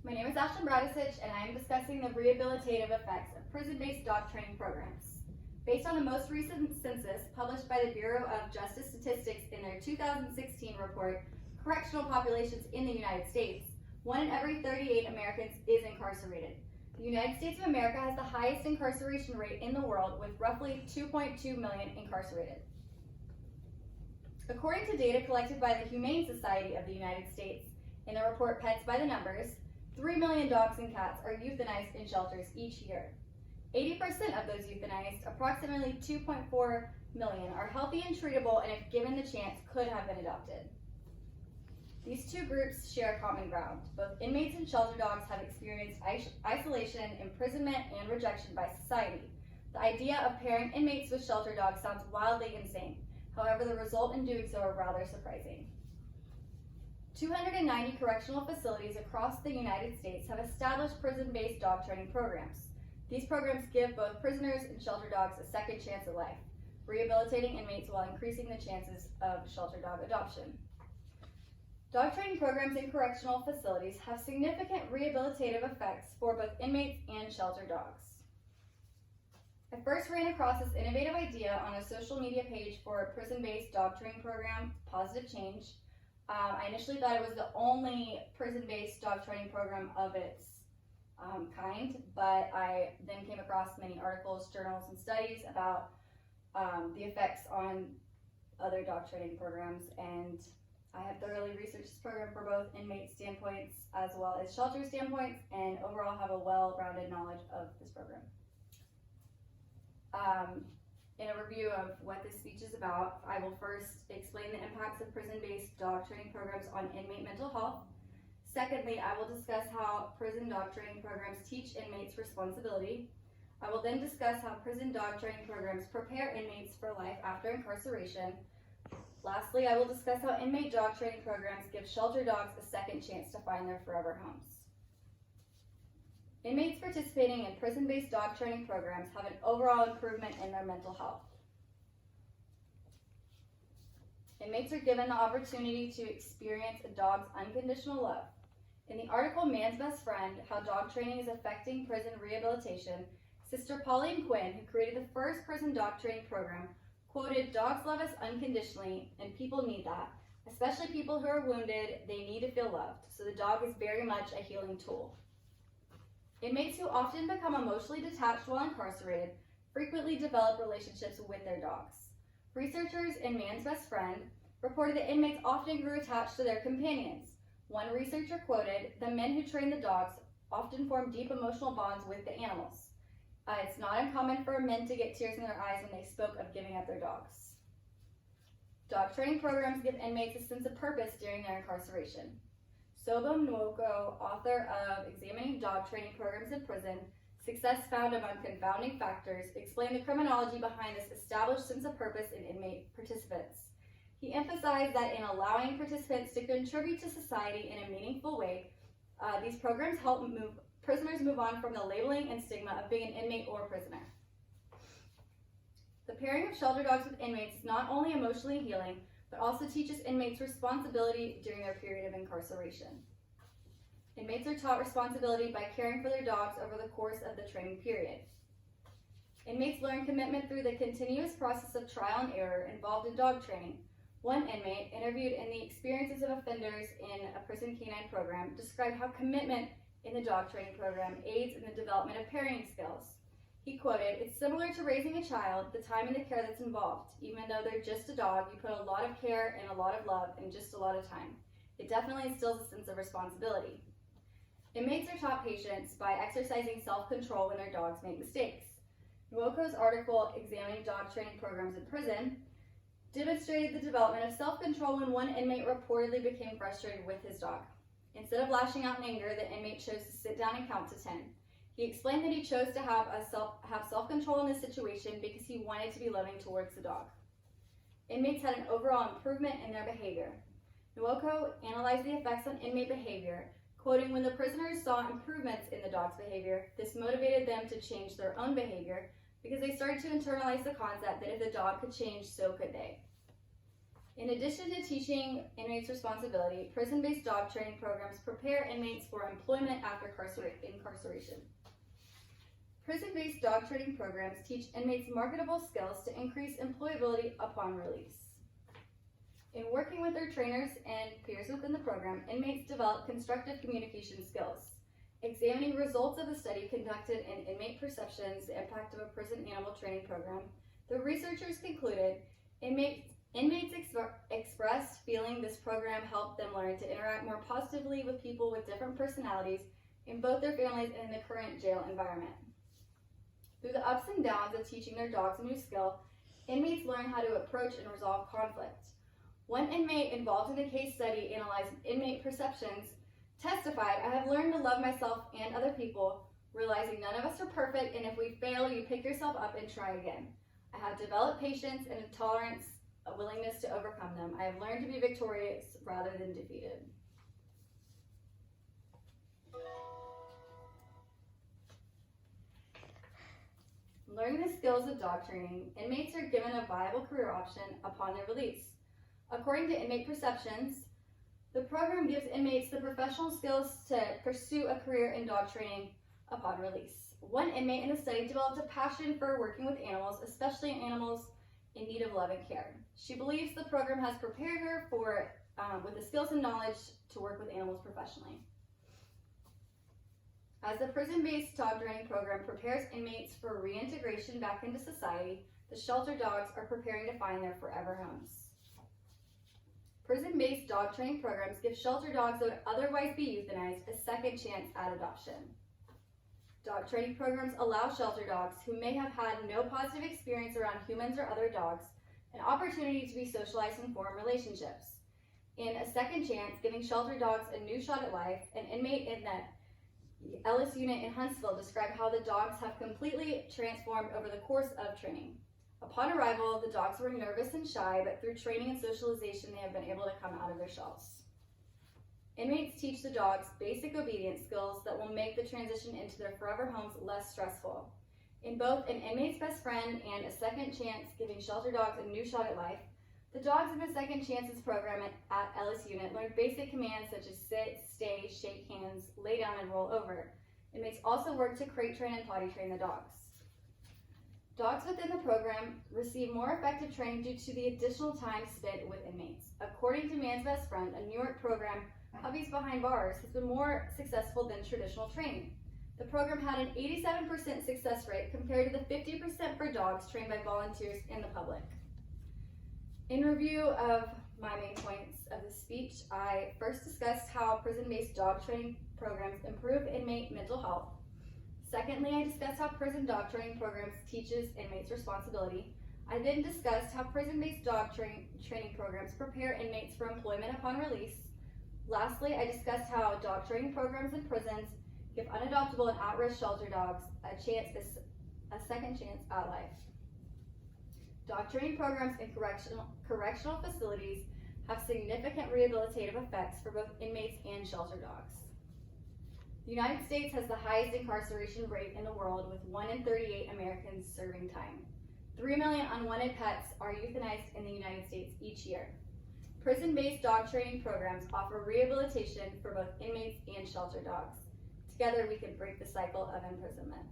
My name is Ashlyn Bradisich, and I am discussing the rehabilitative effects of prison-based dog training programs. Based on the most recent census published by the Bureau of Justice Statistics in their 2016 report, Correctional Populations in the United States, 1 in every 38 Americans is incarcerated. The United States of America has the highest incarceration rate in the world, with roughly 2.2 million incarcerated. According to data collected by the Humane Society of the United States in the report Pets by the Numbers, 3 million dogs and cats are euthanized in shelters each year. 80% of those euthanized, approximately 2.4 million, are healthy and treatable and if given the chance could have been adopted. These two groups share common ground. Both inmates and shelter dogs have experienced isolation, imprisonment, and rejection by society. The idea of pairing inmates with shelter dogs sounds wildly insane. However, the result in doing so are rather surprising. 290 correctional facilities across the United States have established prison-based dog training programs. These programs give both prisoners and shelter dogs a second chance at life, rehabilitating inmates while increasing the chances of shelter dog adoption. Dog training programs in correctional facilities have significant rehabilitative effects for both inmates and shelter dogs. I first ran across this innovative idea on a social media page for a prison-based dog training program, Positive Change. I initially thought it was the only prison-based dog training program of its kind, but I then came across many articles, journals, and studies about the effects on other dog training programs, and I have thoroughly researched this program for both inmate standpoints as well as shelter standpoints, and overall have a well-rounded knowledge of this program. In a review of what this speech is about, I will first explain the impacts of prison-based dog training programs on inmate mental health. Secondly, I will discuss how prison dog training programs teach inmates responsibility. I will then discuss how prison dog training programs prepare inmates for life after incarceration. Lastly, I will discuss how inmate dog training programs give shelter dogs a second chance to find their forever homes. Inmates participating in prison-based dog training programs have an overall improvement in their mental health. Inmates are given the opportunity to experience a dog's unconditional love. In the article Man's Best Friend, How Dog Training is Affecting Prison Rehabilitation, Sister Pauline Quinn, who created the first prison dog training program, quoted, "Dogs love us unconditionally, and people need that. Especially people who are wounded, they need to feel loved, so the dog is very much a healing tool." Inmates who often become emotionally detached while incarcerated frequently develop relationships with their dogs. Researchers in Man's Best Friend reported that inmates often grew attached to their companions. One researcher quoted, "The men who train the dogs often form deep emotional bonds with the animals. It's not uncommon for men to get tears in their eyes when they spoke of giving up their dogs." Dog training programs give inmates a sense of purpose during their incarceration. Sobham Nwoko, author of Examining Dog Training Programs in Prison, Success Found Among Confounding Factors, explained the criminology behind this established sense of purpose in inmate participants. He emphasized that in allowing participants to contribute to society in a meaningful way, these programs help prisoners move on from the labeling and stigma of being an inmate or prisoner. The pairing of shelter dogs with inmates is not only emotionally healing, but also teaches inmates responsibility during their period of incarceration. Inmates are taught responsibility by caring for their dogs over the course of the training period. Inmates learn commitment through the continuous process of trial and error involved in dog training. One inmate, interviewed in the Experiences of Offenders in a Prison Canine Program, described how commitment in the dog training program aids in the development of parenting skills. He quoted, "It's similar to raising a child, the time and the care that's involved. Even though they're just a dog, you put a lot of care and a lot of love and just a lot of time. It definitely instills a sense of responsibility." Inmates are taught patience by exercising self-control when their dogs make mistakes. Nwoko's article, Examining Dog Training Programs in Prison, demonstrated the development of self-control when one inmate reportedly became frustrated with his dog. Instead of lashing out in anger, the inmate chose to sit down and count to 10. He explained that he chose to have self-control in this situation because he wanted to be loving towards the dog. Inmates had an overall improvement in their behavior. Nwoko analyzed the effects on inmate behavior, quoting, "When the prisoners saw improvements in the dog's behavior, this motivated them to change their own behavior because they started to internalize the concept that if the dog could change, so could they." In addition to teaching inmates responsibility, prison-based dog training programs prepare inmates for employment after incarceration. Prison-based dog training programs teach inmates marketable skills to increase employability upon release. In working with their trainers and peers within the program, inmates develop constructive communication skills. Examining results of a study conducted in inmate perceptions, the impact of a prison animal training program, the researchers concluded inmates expressed feeling this program helped them learn to interact more positively with people with different personalities in both their families and in the current jail environment. Through the ups and downs of teaching their dogs a new skill, inmates learn how to approach and resolve conflict. One inmate involved in the case study analyzing inmate perceptions testified, "I have learned to love myself and other people, realizing none of us are perfect, and if we fail, you pick yourself up and try again. I have developed patience and a tolerance, a willingness to overcome them. I have learned to be victorious rather than defeated." Learning the skills of dog training, inmates are given a viable career option upon their release. According to Inmate Perceptions, the program gives inmates the professional skills to pursue a career in dog training upon release. One inmate in the study developed a passion for working with animals, especially animals in need of love and care. She believes the program has prepared her for with the skills and knowledge to work with animals professionally. As the prison-based dog training program prepares inmates for reintegration back into society, the shelter dogs are preparing to find their forever homes. Prison-based dog training programs give shelter dogs that would otherwise be euthanized a second chance at adoption. Dog training programs allow shelter dogs who may have had no positive experience around humans or other dogs an opportunity to be socialized and form relationships. In A Second Chance, Giving Shelter Dogs a New Shot at Life, an inmate in the Ellis unit in Huntsville described how the dogs have completely transformed over the course of training. Upon arrival, the dogs were nervous and shy, but through training and socialization, they have been able to come out of their shells. Inmates teach the dogs basic obedience skills that will make the transition into their forever homes less stressful. In both An Inmate's Best Friend and A Second Chance, Giving Shelter Dogs a New Shot at Life, the dogs in the Second Chances program at Ellis Unit learned basic commands such as sit, stay, shake hands, lay down, and roll over. Inmates also work to crate train and potty train the dogs. Dogs within the program receive more effective training due to the additional time spent with inmates. According to Man's Best Friend, a New York program, Puppies Behind Bars, has been more successful than traditional training. The program had an 87% success rate compared to the 50% for dogs trained by volunteers and the public. In review of my main points of the speech, I first discussed how prison-based dog training programs improve inmate mental health. Secondly, I discussed how prison dog training programs teaches inmates responsibility. I then discussed how prison-based dog training programs prepare inmates for employment upon release. Lastly, I discussed how dog training programs in prisons give unadoptable and at-risk shelter dogs a second chance at life. Dog training programs in correctional facilities have significant rehabilitative effects for both inmates and shelter dogs. The United States has the highest incarceration rate in the world, with 1 in 38 Americans serving time. 3 million unwanted pets are euthanized in the United States each year. Prison-based dog training programs offer rehabilitation for both inmates and shelter dogs. Together, we can break the cycle of imprisonment.